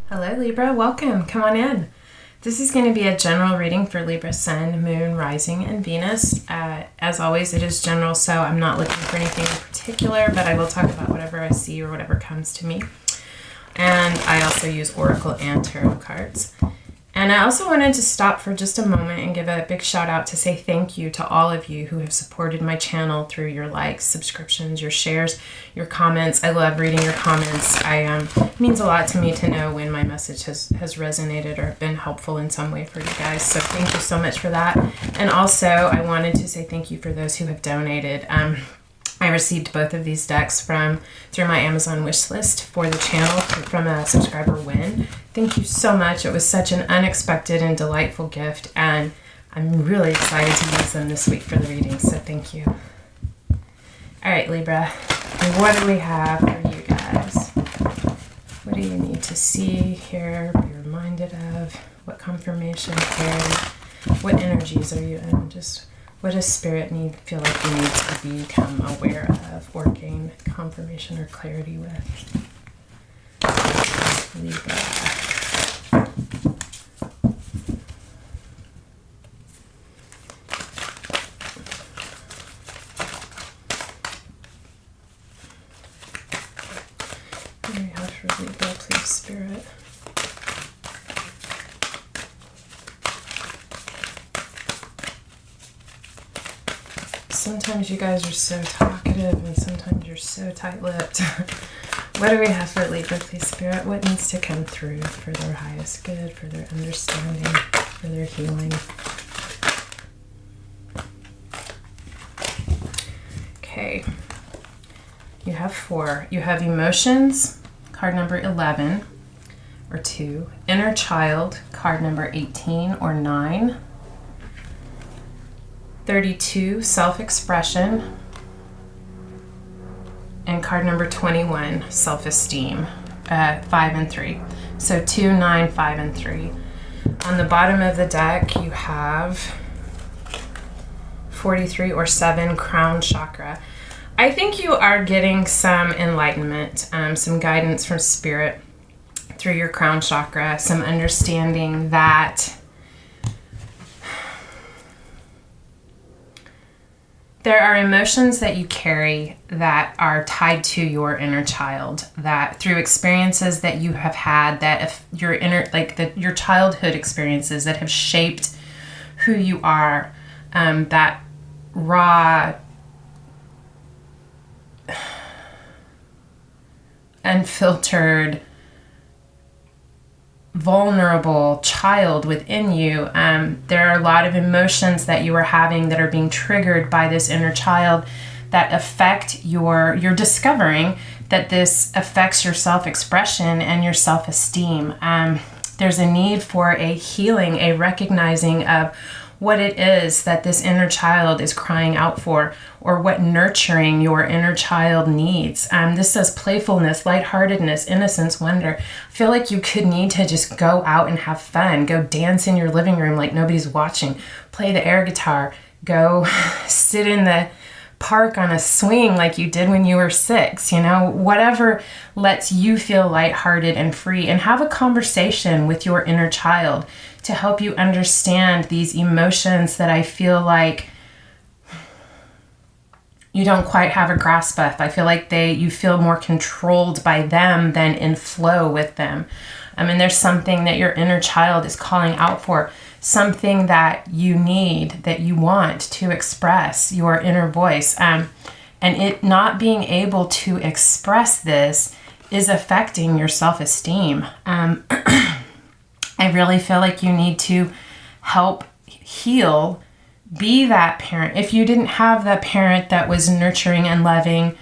Hello Libra, welcome, come on in. This is going to be a general reading for Libra Sun, Moon, Rising, and Venus. As always, it is general, so I'm not looking for anything in particular, but I will talk about whatever I see or whatever comes to me. And I also use Oracle and Tarot cards. And I also wanted to stop for just a moment and give a big shout out to say thank you to all of you who have supported my channel through your likes, subscriptions, your shares, your comments. I love reading your comments. It means a lot to me to know when my message has resonated or been helpful in some way for you guys. So thank you so much for that. And also I wanted to say thank you for those who have donated. I received both of these decks through my Amazon wish list for the channel from a subscriber win. Thank you so much. It was such an unexpected and delightful gift, and I'm really excited to use them this week for the reading, so thank you. All right, Libra, what do we have for you guys? What do you need to see, hear, be reminded of? What confirmation, clarity? What energies are you in? Just what does Spirit feel like you need to become aware of or gain confirmation or clarity with? Libra. What do we have for Libra, please, Spirit? Sometimes you guys are so talkative and sometimes you're so tight-lipped. What do we have for Libra, please, Spirit? What needs to come through for their highest good, for their understanding, for their healing? Okay. You have 4. You have emotions, card number 11 or 2. Inner child, card number 18 or 9. 32, self-expression, and card number 21, self-esteem, 5 and 3. So 2, 9, 5, and 3. On the bottom of the deck, you have 43 or 7, crown chakra. I think you are getting some enlightenment, some guidance from Spirit through your crown chakra, some understanding that there are emotions that you carry that are tied to your inner child, that through experiences that you have had, that if your childhood experiences that have shaped who you are, that raw, unfiltered, vulnerable child within you. There are a lot of emotions that you are having that are being triggered by this inner child that affect you're discovering that this affects your self-expression and your self-esteem. There's a need for a healing, a recognizing of what it is that this inner child is crying out for, or what nurturing your inner child needs. This says playfulness, lightheartedness, innocence, wonder. I feel like you could need to just go out and have fun. Go dance in your living room like nobody's watching. Play the air guitar. Go sit in the park on a swing like you did when you were 6. Whatever lets you feel lighthearted and free, and have a conversation with your inner child to help you understand these emotions that I feel like you don't quite have a grasp of. I feel like you feel more controlled by them than in flow with them. And there's something that your inner child is calling out for, something that you need, that you want to express your inner voice. And it not being able to express this is affecting your self-esteem. I really feel like you need to help heal, be that parent. If you didn't have that parent that was nurturing and loving,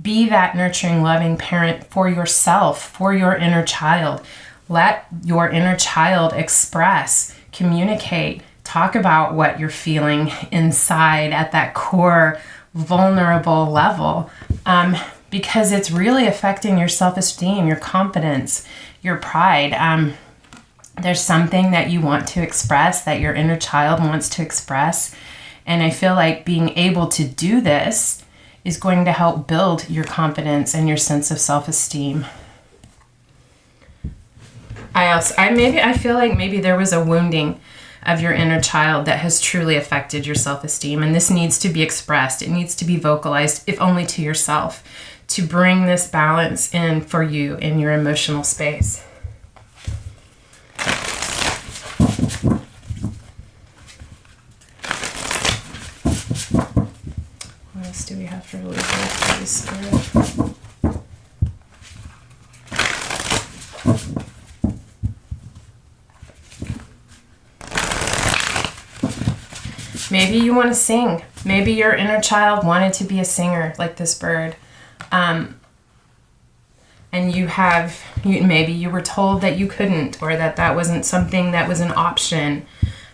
be that nurturing, loving parent for yourself, for your inner child. Let your inner child express, communicate, talk about what you're feeling inside at that core vulnerable level, because it's really affecting your self-esteem, your confidence, your pride. There's something that you want to express, that your inner child wants to express. And I feel like being able to do this is going to help build your confidence and your sense of self-esteem. I feel like maybe there was a wounding of your inner child that has truly affected your self-esteem, and this needs to be expressed. It needs to be vocalized, if only to yourself, to bring this balance in for you in your emotional space. What else do we have for Libra, please, Spirit? Maybe you want to sing. Maybe your inner child wanted to be a singer like this bird. And maybe you were told that you couldn't, or that wasn't something that was an option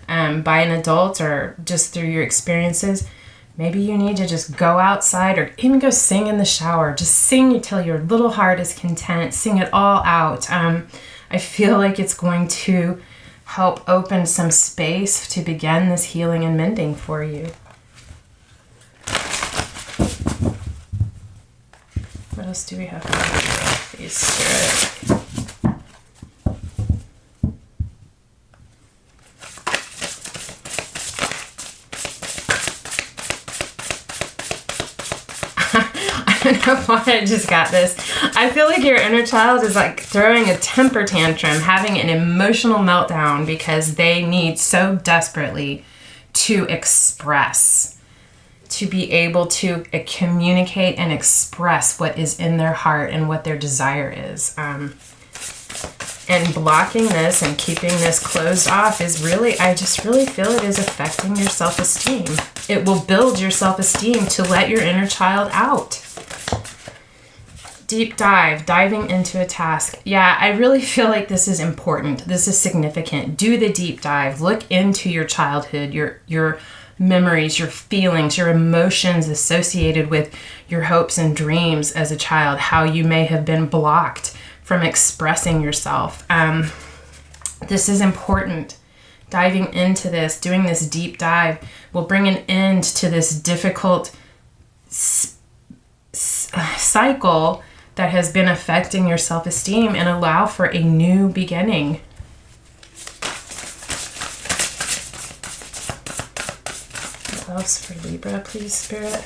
by an adult, or just through your experiences. Maybe you need to just go outside or even go sing in the shower. Just sing until your little heart is content. Sing it all out. I feel like it's going to help open some space to begin this healing and mending for you. What else do we have for you, Spirit? I don't know why I just got this. I feel like your inner child is like throwing a temper tantrum, having an emotional meltdown because they need so desperately to express, to be able to communicate and express what is in their heart and what their desire is. And blocking this and keeping this closed off is really, I just really feel it is affecting your self-esteem. It will build your self-esteem to let your inner child out. Deep dive, diving into a task. Yeah, I really feel like this is important. This is significant. Do the deep dive. Look into your childhood, your memories, your feelings, your emotions associated with your hopes and dreams as a child, how you may have been blocked from expressing yourself. This is important. Diving into this, doing this deep dive will bring an end to this difficult cycle that has been affecting your self-esteem and allow for a new beginning. What else for Libra, please, Spirit?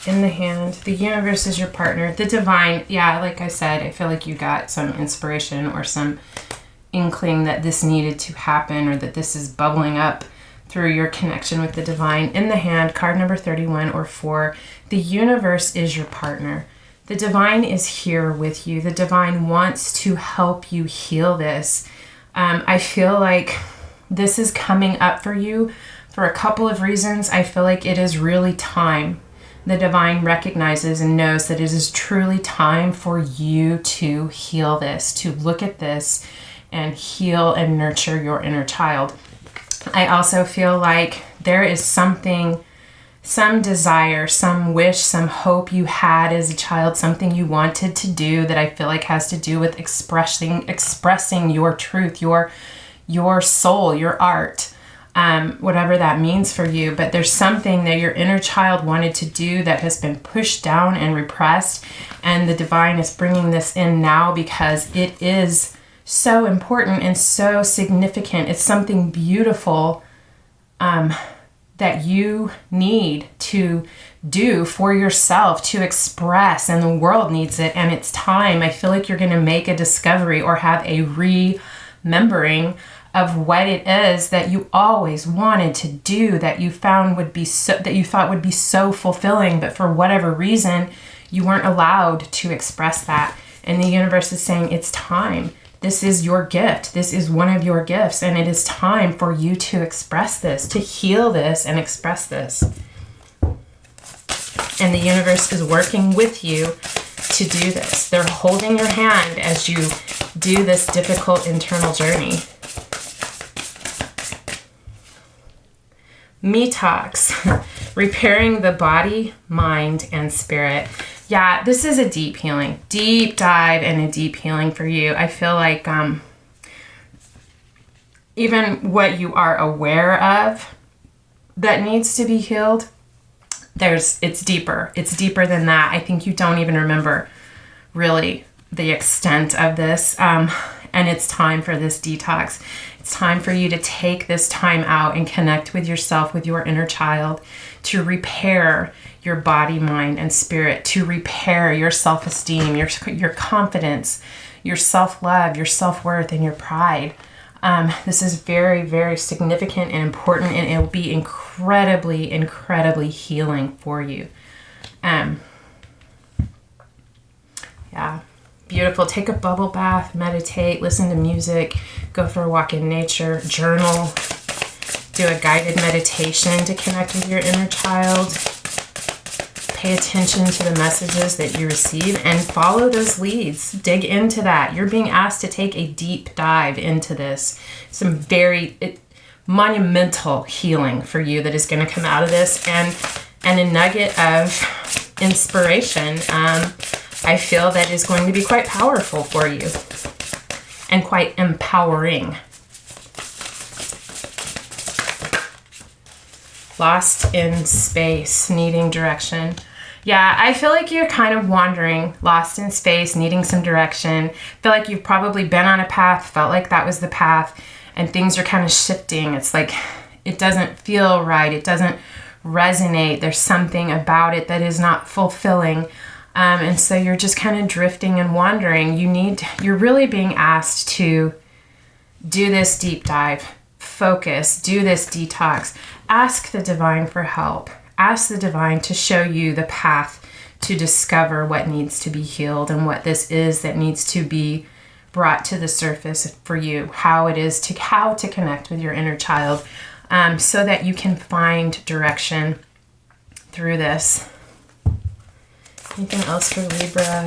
In the hand, the universe is your partner. The divine, yeah, like I said, I feel like you got some inspiration or some inkling that this needed to happen, or that this is bubbling up through your connection with the divine. In the hand, card number 31 or 4, the universe is your partner. The divine is here with you. The divine wants to help you heal this. I feel like this is coming up for you for a couple of reasons. I feel like it is really time. The divine recognizes and knows that it is truly time for you to heal this, to look at this and heal and nurture your inner child. I also feel like there is something, some desire, some wish, some hope you had as a child, something you wanted to do that I feel like has to do with expressing your truth, your soul, your art. Whatever that means for you, but there's something that your inner child wanted to do that has been pushed down and repressed, and the divine is bringing this in now because it is so important and so significant. It's something beautiful that you need to do for yourself, to express, and the world needs it, and it's time. I feel like you're going to make a discovery or have a remembering of what it is that you always wanted to do, that you found would be so, that you thought would be so fulfilling, but for whatever reason you weren't allowed to express that. And the universe is saying it's time. This is your gift. This is one of your gifts, and it is time for you to express this, to heal this and express this. And the universe is working with you to do this. They're holding your hand as you do this difficult internal journey. Detox, repairing the body, mind, and spirit. Yeah, this is a deep healing, deep dive and a deep healing for you. I feel like even what you are aware of that needs to be healed, it's deeper. It's deeper than that. I think you don't even remember really the extent of this. And it's time for this detox. It's time for you to take this time out and connect with yourself, with your inner child, to repair your body, mind, and spirit, to repair your self-esteem, your confidence, your self-love, your self-worth, and your pride. This is very, very significant and important, and it will be incredibly, incredibly healing for you. Yeah, beautiful. Take a bubble bath, meditate, listen to music, go for a walk in nature, journal, do a guided meditation to connect with your inner child. Pay attention to the messages that you receive and follow those leads. Dig into that. You're being asked to take a deep dive into this. Some very monumental healing for you that is going to come out of this, and a nugget of inspiration. I feel that is going to be quite powerful for you and quite empowering. Lost in space, needing direction. Yeah, I feel like you're kind of wandering, lost in space, needing some direction. Feel like you've probably been on a path, felt like that was the path, and things are kind of shifting. It's like it doesn't feel right. It doesn't resonate. There's something about it that is not fulfilling. And so you're just kind of drifting and wandering. You're really being asked to do this deep dive, focus, do this detox. Ask the divine for help. Ask the divine to show you the path to discover what needs to be healed and what this is that needs to be brought to the surface for you, how to connect with your inner child, so that you can find direction through this. Anything else for Libra?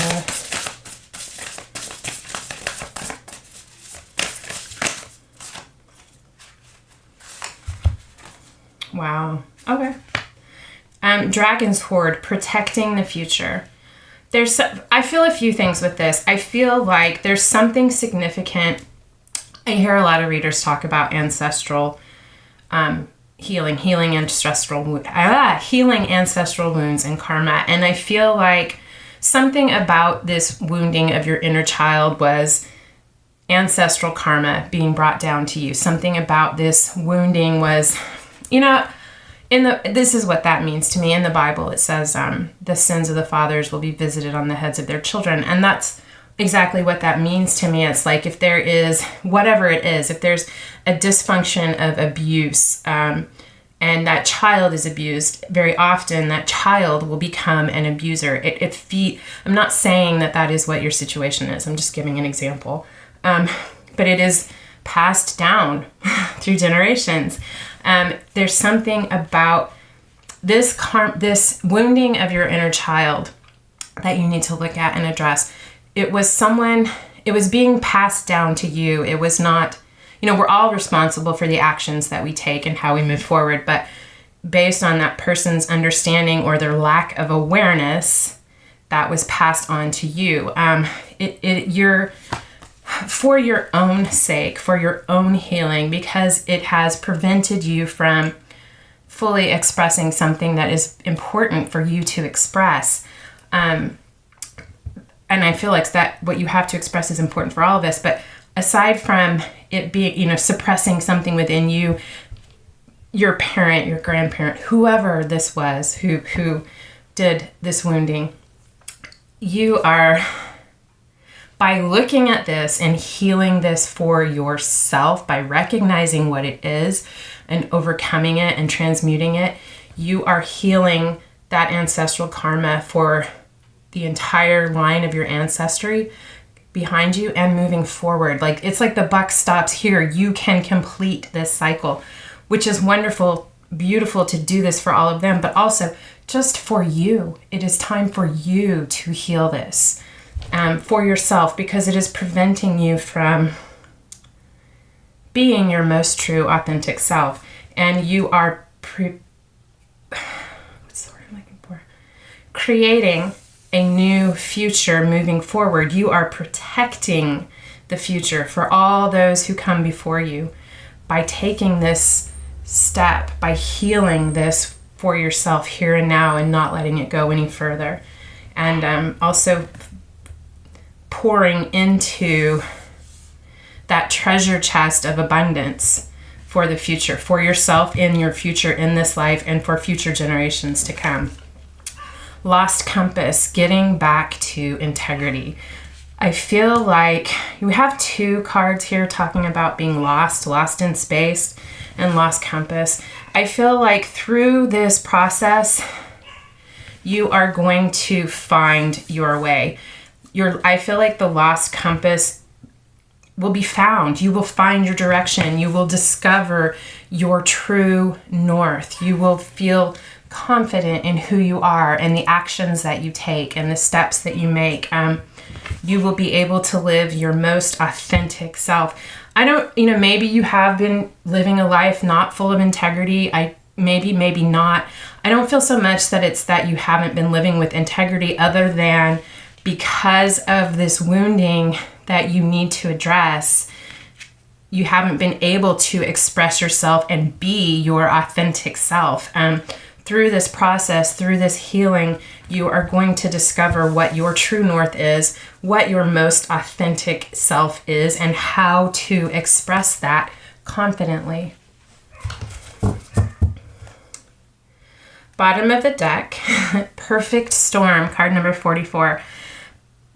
Wow. Okay. Dragon's Hoard, protecting the future. I feel a few things with this. I feel like there's something significant. I hear a lot of readers talk about ancestral healing ancestral wounds and karma. And I feel like something about this wounding of your inner child was ancestral karma being brought down to you. Something about this wounding was, this is what that means to me. In the Bible, it says the sins of the fathers will be visited on the heads of their children. And that's exactly what that means to me. It's like if there is, whatever it is, if there's a dysfunction of abuse and that child is abused, very often that child will become an abuser. I'm not saying that is what your situation is. I'm just giving an example. But it is passed down through generations. There's something about this wounding of your inner child that you need to look at and address. It was being passed down to you. It was not, we're all responsible for the actions that we take and how we move forward, but based on that person's understanding or their lack of awareness, that was passed on to you. You're for your own sake, for your own healing, because it has prevented you from fully expressing something that is important for you to express. And I feel like that what you have to express is important for all of us. But aside from it being, suppressing something within you, your parent, your grandparent, whoever this was who did this wounding, you are, by looking at this and healing this for yourself, by recognizing what it is and overcoming it and transmuting it, you are healing that ancestral karma for the entire line of your ancestry behind you and moving forward. Like, it's like the buck stops here. You can complete this cycle, which is wonderful, beautiful to do this for all of them, but also just for you. It is time for you to heal this for yourself, because it is preventing you from being your most true, authentic self. And you are what's the word I'm looking for? Creating a new future moving forward. You are protecting the future for all those who come before you by taking this step, by healing this for yourself here and now and not letting it go any further. And also pouring into that treasure chest of abundance for the future, for yourself in your future in this life and for future generations to come. Lost compass, getting back to integrity. I feel like you have two cards here talking about being lost in space and lost compass. I feel like through this process, you are going to find your way. I feel like the lost compass will be found. You will find your direction. You will discover your true north. You will feel confident in who you are and the actions that you take and the steps that you make. You will be able to live your most authentic self. Maybe you have been living a life not full of integrity. Maybe not. I don't feel so much that it's that you haven't been living with integrity, other than because of this wounding that you need to address, you haven't been able to express yourself and be your authentic self. Through this process, through this healing, you are going to discover what your true north is, what your most authentic self is, and how to express that confidently. Bottom of the deck, Perfect Storm, card number 44.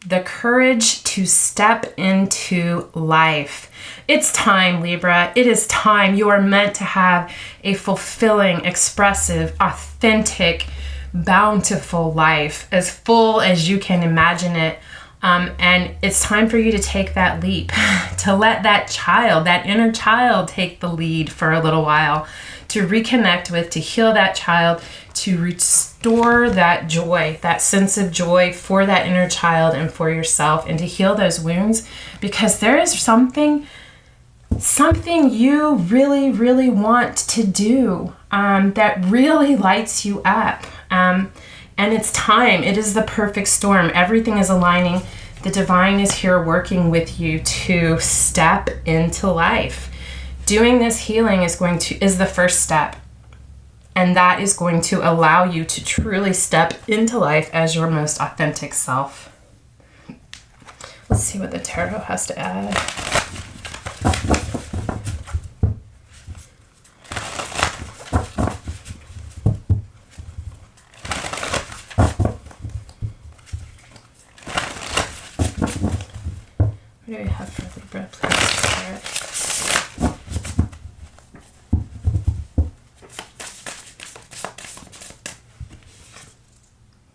The courage to step into life. It's time, Libra. It is time. You are meant to have a fulfilling, expressive, authentic, bountiful life, as full as you can imagine it. And it's time for you to take that leap, to let that child, that inner child, take the lead for a little while, to reconnect with, to heal that child, to restore that joy, that sense of joy for that inner child and for yourself, and to heal those wounds, because there is something you really, really want to do that really lights you up. And it's time. It is the perfect storm. Everything is aligning. The divine is here working with you to step into life. Doing this healing is the first step. And that is going to allow you to truly step into life as your most authentic self. Let's see what the tarot has to add. What do we have for Libra, please, Spirit?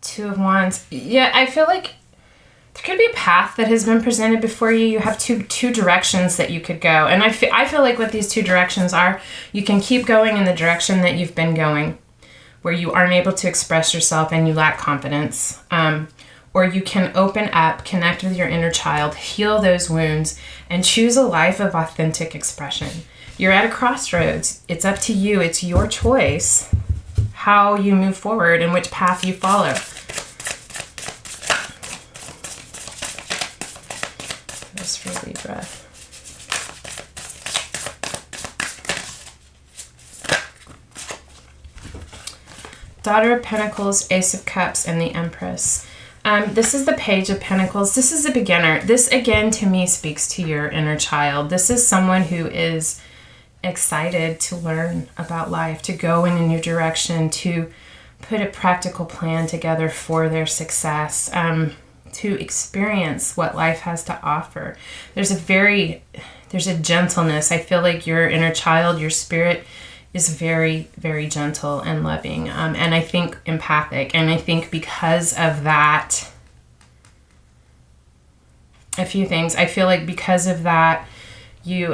Two of Wands. Yeah, I feel like there could be a path that has been presented before you. You have two directions that you could go. And I feel like what these two directions are, you can keep going in the direction that you've been going, where you aren't able to express yourself and you lack confidence. Or you can open up, connect with your inner child, heal those wounds, and choose a life of authentic expression. You're at a crossroads. It's up to you. It's your choice how you move forward and which path you follow. This for Libra. Daughter of Pentacles, Ace of Cups, and the Empress. This is the Page of Pentacles. This is a beginner. This, again, to me, speaks to your inner child. This is someone who is excited to learn about life, to go in a new direction, to put a practical plan together for their success, to experience what life has to offer. There's a gentleness. I feel like your inner child, your spirit, is very, very gentle and loving, and I think empathic. And I think because of that, a few things. I feel like because of that, you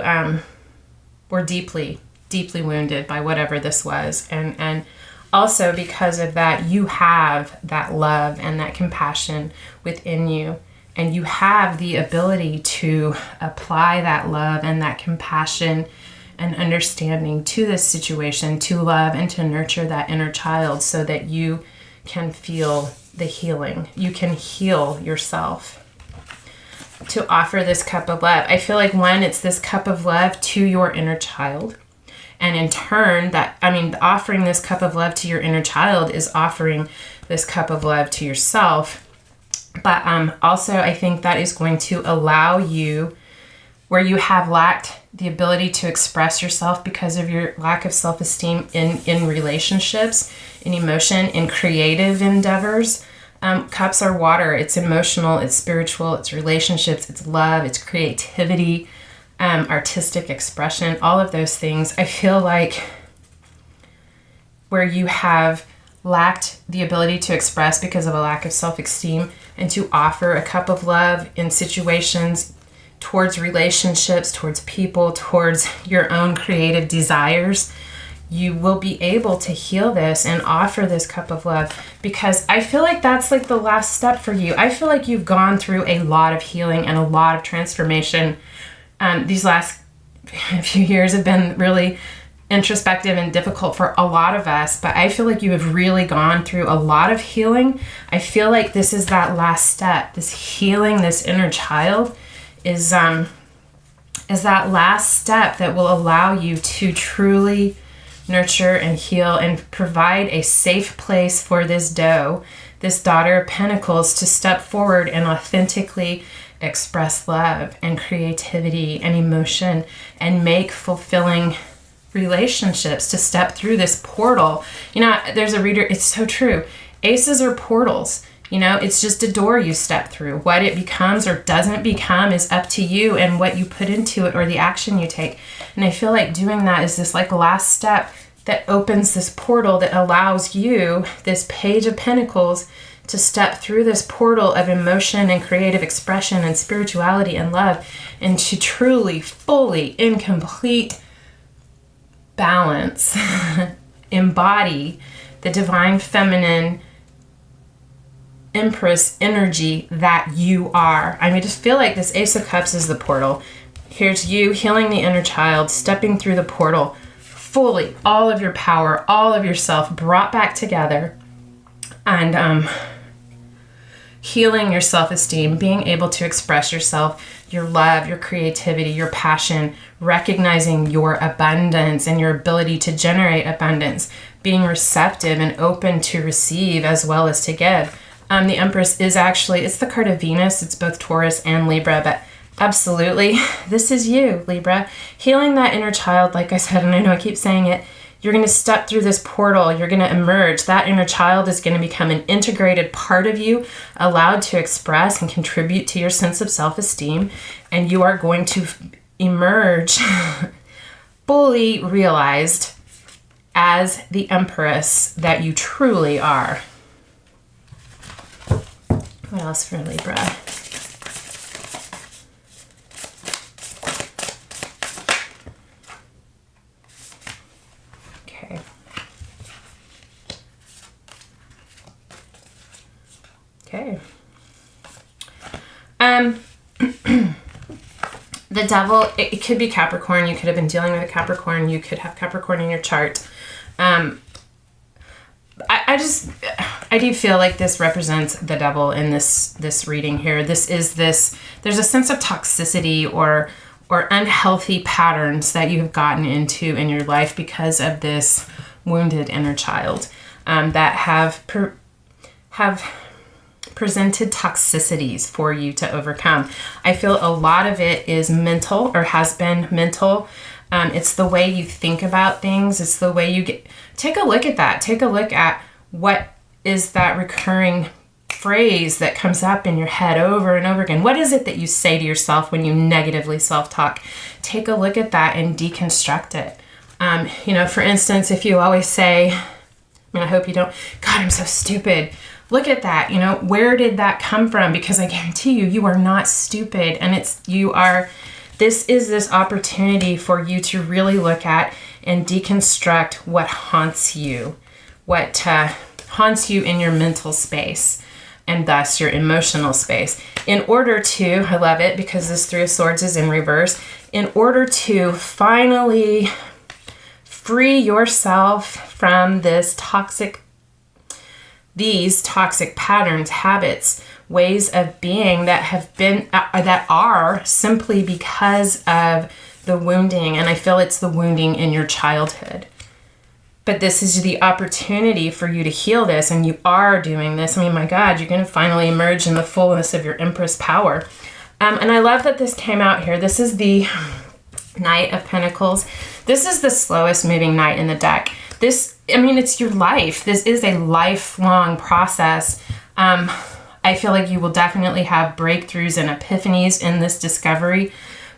were deeply, deeply wounded by whatever this was. And also because of that, you have that love and that compassion within you. And you have the ability to apply that love and that compassion and understanding to this situation, to love and to nurture that inner child so that you can feel the healing. You can heal yourself. to offer this cup of love. I feel like one, it's this cup of love to your inner child. And in turn, offering this cup of love to your inner child is offering this cup of love to yourself. But also, I think that is going to allow you, where you have lacked the ability to express yourself because of your lack of self-esteem in relationships, in emotion, in creative endeavors. Cups are water. It's emotional, it's spiritual, it's relationships, it's love, it's creativity, artistic expression, all of those things. I feel like where you have lacked the ability to express because of a lack of self-esteem, and to offer a cup of love in situations, towards relationships, towards people, towards your own creative desires, you will be able to heal this and offer this cup of love, because I feel like that's like the last step for you. I feel like you've gone through a lot of healing and a lot of transformation. These last few years have been really introspective and difficult for a lot of us, but I feel like you have really gone through a lot of healing. I feel like this is that last step. This healing, this inner child is that last step that will allow you to truly nurture and heal and provide a safe place for this doe, this daughter of pentacles, to step forward and authentically express love and creativity and emotion and make fulfilling relationships, to step through this portal. There's a reader, it's so true. Aces are portals. It's just a door you step through. What it becomes or doesn't become is up to you and what you put into it or the action you take. And I feel like doing that is this like last step that opens this portal that allows you, this Page of Pentacles, to step through this portal of emotion and creative expression and spirituality and love, and to truly, fully, in complete balance, embody the divine feminine Empress energy that you are. I just feel like this Ace of Cups is the portal. Here's you healing the inner child, stepping through the portal, fully, all of your power, all of yourself brought back together, and healing your self-esteem, being able to express yourself, your love, your creativity, your passion, recognizing your abundance and your ability to generate abundance, being receptive and open to receive as well as to give. The Empress is actually, it's the card of Venus. It's both Taurus and Libra, but absolutely, this is you, Libra. Healing that inner child, like I said, and I know I keep saying it, you're going to step through this portal. You're going to emerge. That inner child is going to become an integrated part of you, allowed to express and contribute to your sense of self-esteem. And you are going to emerge fully realized as the Empress that you truly are. What else for Libra? Okay. Okay. The Devil, it could be Capricorn. You could have been dealing with a Capricorn. You could have Capricorn in your chart. I do feel like this represents the devil in this reading here. There's a sense of toxicity or unhealthy patterns that you have gotten into in your life because of this wounded inner child, that have presented toxicities for you to overcome. I feel a lot of it is mental, or has been mental. It's the way you think about things. It's the way you take a look at that. Take a look at what is that recurring phrase that comes up in your head over and over again. What is it that you say to yourself when you negatively self-talk? Take a look at that and deconstruct it. For instance, if you always say, I hope you don't, God, I'm so stupid. Look at that. Where did that come from? Because I guarantee you are not stupid. And this is this opportunity for you to really look at and deconstruct what haunts you, what haunts you in your mental space, and thus your emotional space. In order to, I love it because this Three of Swords is in reverse, in order to finally free yourself from these toxic patterns, habits, ways of being that have been, that are simply because of the wounding. And I feel it's the wounding in your childhood. But this is the opportunity for you to heal this, and you are doing this. I mean, my God, you're going to finally emerge in the fullness of your Empress power. And I love that this came out here. This is the Knight of Pentacles. This is the slowest moving knight in the deck. This, I mean, it's your life. This is a lifelong process. I feel like you will definitely have breakthroughs and epiphanies in this discovery,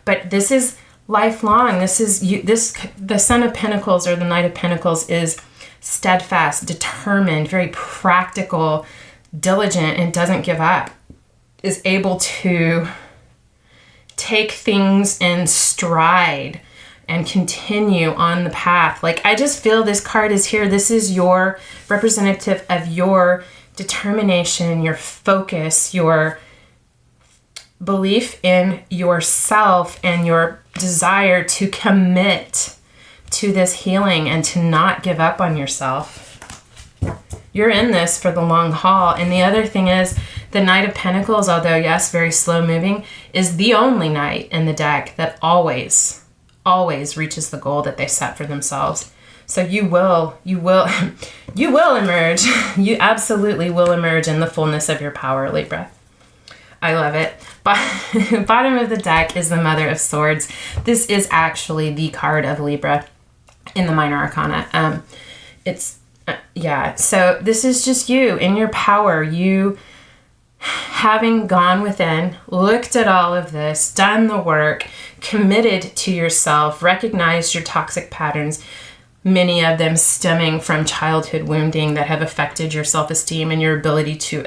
but this is lifelong. This is you. The Son of Pentacles, or the Knight of Pentacles, is steadfast, determined, very practical, diligent, and doesn't give up. Is able to take things in stride and continue on the path. Like, I just feel this card is here. This is your representative of your determination, your focus, your belief in yourself, and your desire to commit to this healing and to not give up on yourself. You're in this for the long haul. And the other thing is, the Knight of Pentacles, although yes, very slow moving, is the only knight in the deck that always reaches the goal that they set for themselves. So you will emerge. You absolutely will emerge in the fullness of your power, Libra. I love it. But bottom of the deck is the Mother of Swords. This is actually the card of Libra in the Minor Arcana. So this is just you in your power. You having gone within, looked at all of this, done the work, committed to yourself, recognized your toxic patterns, many of them stemming from childhood wounding that have affected your self-esteem and your ability to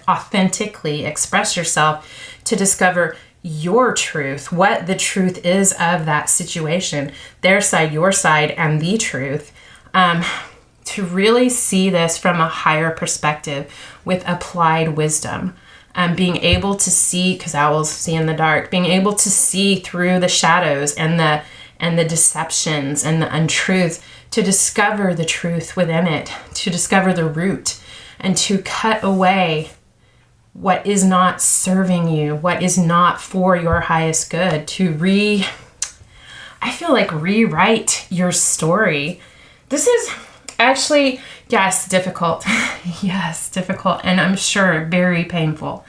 authentically express yourself, to discover your truth, what the truth is of that situation, their side, your side, and the truth, to really see this from a higher perspective with applied wisdom. Being able to see, because owls see in the dark, being able to see through the shadows and the deceptions and the untruths, to discover the truth within it, to discover the root, and to cut away what is not serving you, what is not for your highest good, to rewrite your story. This is actually, yes, difficult. Yes, difficult. And I'm sure very painful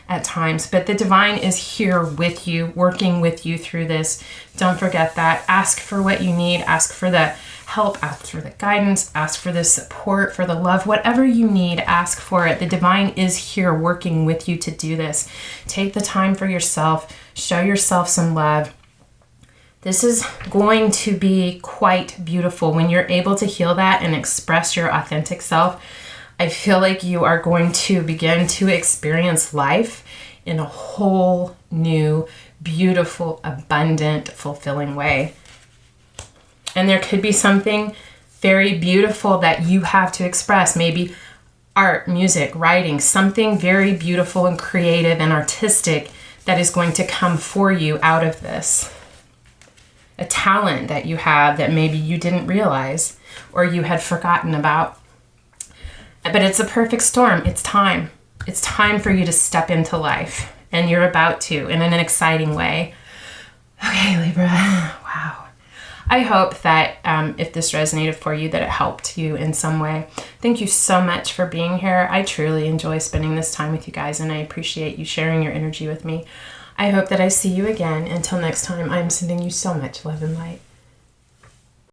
at times. But the divine is here with you, working with you through this. Don't forget that. Ask for what you need. Ask for the help. Ask for the guidance. Ask for the support, for the love. Whatever you need, ask for it. The divine is here working with you to do this. Take the time for yourself. Show yourself some love. This is going to be quite beautiful when you're able to heal that and express your authentic self. I feel like you are going to begin to experience life in a whole new, beautiful, abundant, fulfilling way. And there could be something very beautiful that you have to express, maybe art, music, writing, something very beautiful and creative and artistic that is going to come for you out of this. A talent that you have that maybe you didn't realize or you had forgotten about. But it's a perfect storm. It's time. It's time for you to step into life. And you're about to, in an exciting way. Okay, Libra. Wow. I hope that if this resonated for you, that it helped you in some way. Thank you so much for being here. I truly enjoy spending this time with you guys, and I appreciate you sharing your energy with me. I hope that I see you again. Until next time, I'm sending you so much love and light.